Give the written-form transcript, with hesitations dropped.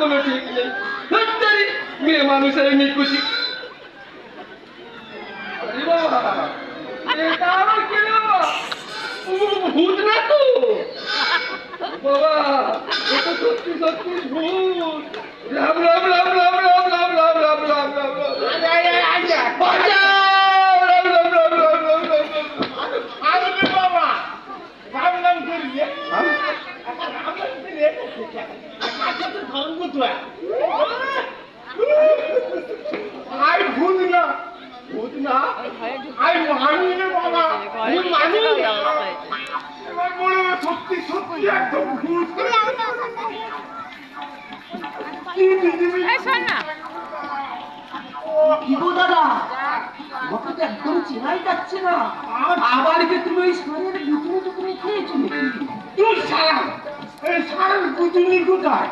কোনো ঠিক নেই। ধ্যাত্তেরি, মেয়ে মানুষের নিকুচি। আরে বাবা, এটা আবার কে রে বাবা? ভূত না তো বাবা, এটা সত্যি সত্যি ভূত। রাম রাম রাম রাম রাম রাম রাম রাম রাম রাম রাম। বাঁচাও! রাম রাম রাম রাম রাম রাম রাম। আরে বাবা, রাম নাম করিয়ে হ্যাঁ? রাম নাম করিয়ে আচ্ছা তো ধর্ম তো আই ভূত না, ভূত না, আই মানি রে বাবা, ভূত মানি। এবার বলে সত্যি সত্যি একদম ভূত। কি পৃথিবী? কি গো দাদা, আমাকে তো একদম চেনাই যাচ্ছে না। আবার কি তুমি ওই সারের গুটুনি টুকুনি খেয়েছো নাকি? তুই সারা এই সারা গুজুনি কোথায়?